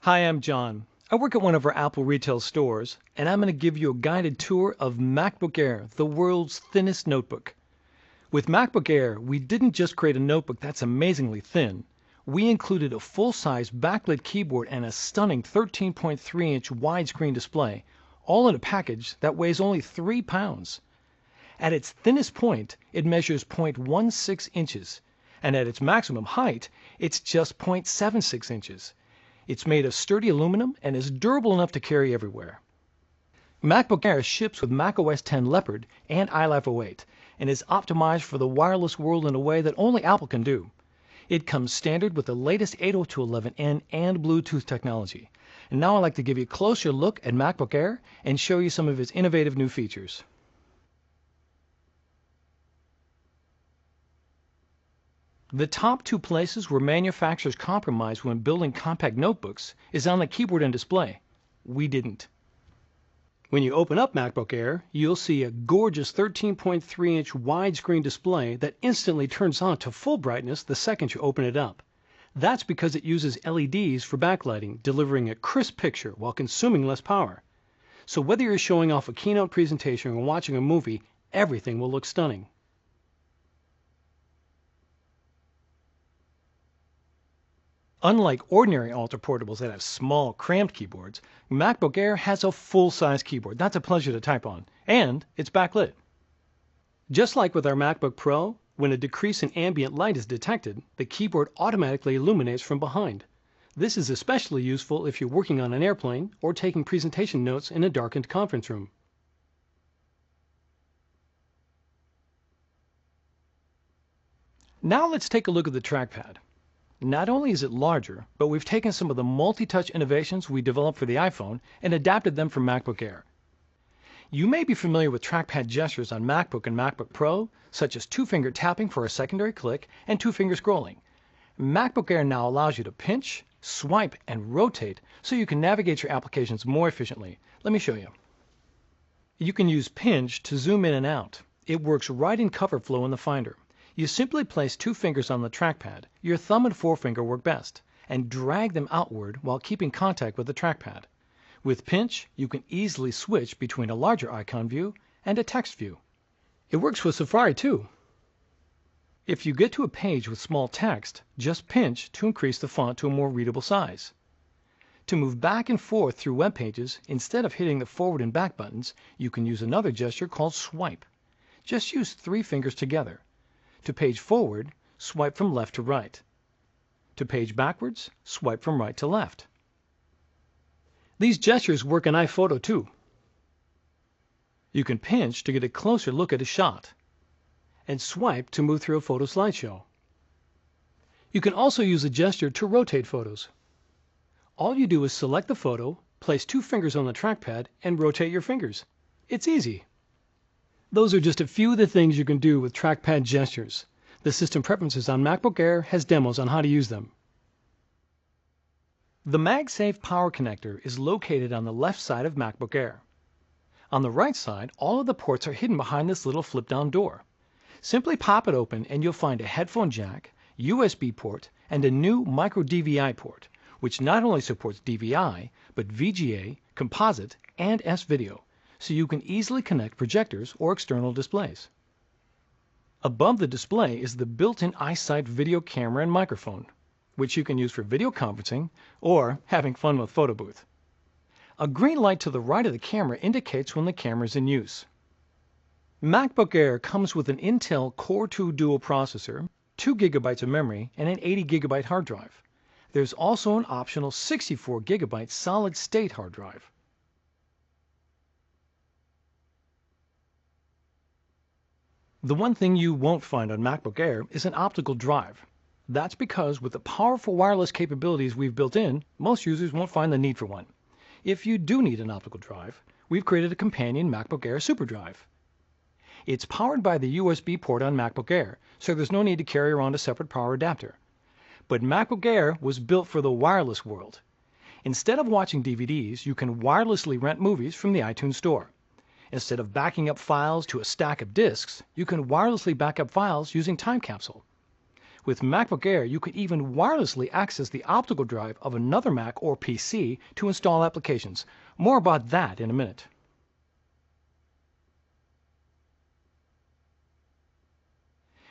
Hi, I'm John. I work at one of our Apple retail stores, and I'm going to give you a guided tour of MacBook Air, the world's thinnest notebook. With MacBook Air, we didn't just create a notebook that's amazingly thin. We included a full-size backlit keyboard and a stunning 13.3-inch widescreen display, all in a package that weighs only 3 pounds. At its thinnest point, it measures 0.16 inches, and at its maximum height, it's just 0.76 inches. It's made of sturdy aluminum and is durable enough to carry everywhere. MacBook Air ships with macOS 10 Leopard and iLife 08 and is optimized for the wireless world in a way that only Apple can do. It comes standard with the latest 802.11n and Bluetooth technology. And now I'd like to give you a closer look at MacBook Air and show you some of its innovative new features. The top two places where manufacturers compromise when building compact notebooks is on the keyboard and display. We didn't. When you open up MacBook Air, you'll see a gorgeous 13.3-inch widescreen display that instantly turns on to full brightness the second you open it up. That's because it uses LEDs for backlighting, delivering a crisp picture while consuming less power. So whether you're showing off a keynote presentation or watching a movie, everything will look stunning. Unlike ordinary Ultra portables that have small, cramped keyboards, MacBook Air has a full-size keyboard that's a pleasure to type on, and it's backlit. Just like with our MacBook Pro, when a decrease in ambient light is detected, the keyboard automatically illuminates from behind. This is especially useful if you're working on an airplane or taking presentation notes in a darkened conference room. Now let's take a look at the trackpad. Not only is it larger, but we've taken some of the multi-touch innovations we developed for the iPhone and adapted them for MacBook Air. You may be familiar with trackpad gestures on MacBook and MacBook Pro, such as two-finger tapping for a secondary click and two-finger scrolling. MacBook Air now allows you to pinch, swipe, and rotate so you can navigate your applications more efficiently. Let me show you. You can use pinch to zoom in and out. It works right in cover flow in the Finder. You simply place two fingers on the trackpad, your thumb and forefinger work best, and drag them outward while keeping contact with the trackpad. With pinch, you can easily switch between a larger icon view and a text view. It works with Safari too. If you get to a page with small text, just pinch to increase the font to a more readable size. To move back and forth through web pages, instead of hitting the forward and back buttons, you can use another gesture called swipe. Just use 3 fingers together. To page forward, swipe from left to right. To page backwards, swipe from right to left. These gestures work in iPhoto too. You can pinch to get a closer look at a shot, and swipe to move through a photo slideshow. You can also use a gesture to rotate photos. All you do is select the photo, place 2 fingers on the trackpad, and rotate your fingers. It's easy. Those are just a few of the things you can do with trackpad gestures. The System Preferences on MacBook Air has demos on how to use them. The MagSafe power connector is located on the left side of MacBook Air. On the right side, all of the ports are hidden behind this little flip-down door. Simply pop it open and you'll find a headphone jack, USB port, and a new micro DVI port, which not only supports DVI, but VGA, composite, and S-Video, so you can easily connect projectors or external displays. Above the display is the built-in iSight video camera and microphone, which you can use for video conferencing or having fun with photo booth. A green light to the right of the camera indicates when the camera is in use. MacBook Air comes with an Intel Core 2 Dual processor, 2 GB of memory, and an 80 GB hard drive. There's also an optional 64 GB solid-state hard drive. The one thing you won't find on MacBook Air is an optical drive. That's because with the powerful wireless capabilities we've built in, most users won't find the need for one. If you do need an optical drive, we've created a companion MacBook Air SuperDrive. It's powered by the USB port on MacBook Air, so there's no need to carry around a separate power adapter. But MacBook Air was built for the wireless world. Instead of watching DVDs, you can wirelessly rent movies from the iTunes Store. Instead of backing up files to a stack of disks, you can wirelessly back up files using Time Capsule. With MacBook Air, you can even wirelessly access the optical drive of another Mac or PC to install applications. More about that in a minute.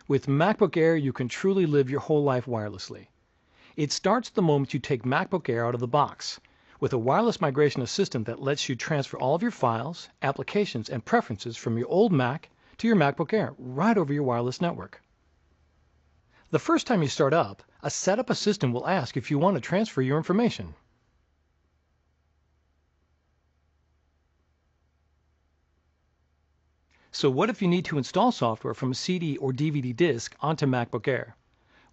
With MacBook Air, you can truly live your whole life wirelessly. It starts the moment you take MacBook Air out of the box, with a wireless migration assistant that lets you transfer all of your files, applications, and preferences from your old Mac to your MacBook Air right over your wireless network. The first time you start up, a setup assistant will ask if you want to transfer your information. So what if you need to install software from a CD or DVD disk onto MacBook Air?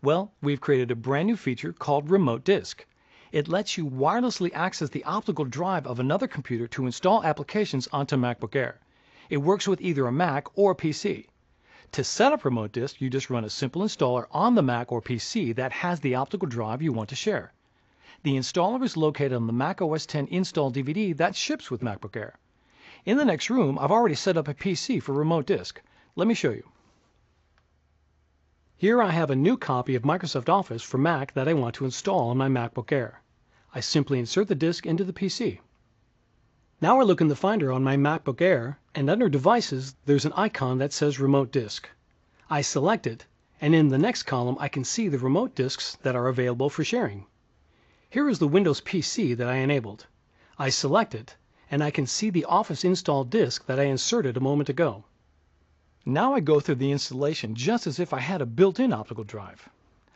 Well, we've created a brand new feature called Remote Disk. It lets you wirelessly access the optical drive of another computer to install applications onto MacBook Air. It works with either a Mac or a PC. To set up Remote Disk, you just run a simple installer on the Mac or PC that has the optical drive you want to share. The installer is located on the Mac OS X install DVD that ships with MacBook Air. In the next room, I've already set up a PC for Remote Disk. Let me show you. Here I have a new copy of Microsoft Office for Mac that I want to install on my MacBook Air. I simply insert the disk into the PC. Now I look in the Finder on my MacBook Air, and under Devices, there's an icon that says Remote Disk. I select it, and in the next column I can see the remote disks that are available for sharing. Here is the Windows PC that I enabled. I select it, and I can see the Office installed disk that I inserted a moment ago. Now I go through the installation just as if I had a built-in optical drive.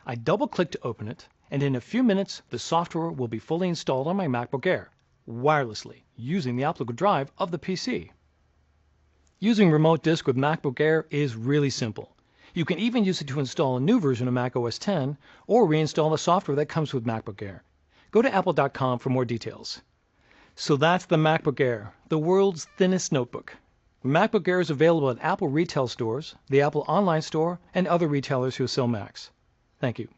I double-click to open it, and in a few minutes the software will be fully installed on my MacBook Air, wirelessly, using the optical drive of the PC. Using Remote Disk with MacBook Air is really simple. You can even use it to install a new version of Mac OS X or reinstall the software that comes with MacBook Air. Go to apple.com for more details. So that's the MacBook Air, the world's thinnest notebook. MacBook Air is available at Apple retail stores, the Apple Online Store, and other retailers who sell Macs. Thank you.